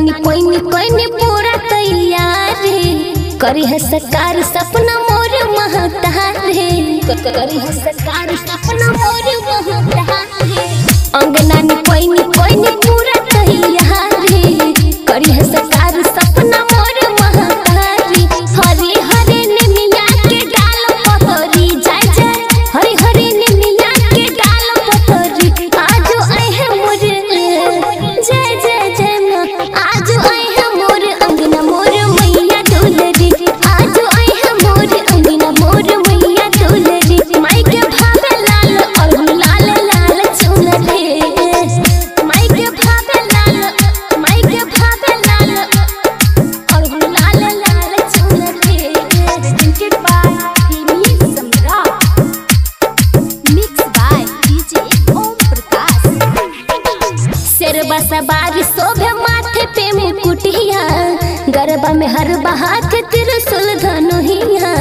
नानी कोई पूरा तैयारी करी है सरकार सपना मोर महतारे करी है सरकार सपना मोर महतारे अंगनानी कोई पूरा तैयारी करी है सरकार सपना मोर महतारी हरी हरी निमिया के डाल पतरी जाय जाय हरी हरी निमिया के डाल पतरी आज आए है मोर जय जय जय मां आज आए है मोर अंगना मोर मैया दुलरी आज आए है मोर अंगना मोर मैया दुलरी माई के भावे लाल और लाल लाल चुनरी माई के भावे लाल और लाल लाल चुनरी presented by Hemi Samrat mixed by DJ Om Prakash शेरबा सवारी शोभे माथे पे मुकुटिया गरबा में हर हाथ त्रिशूल धनुहिया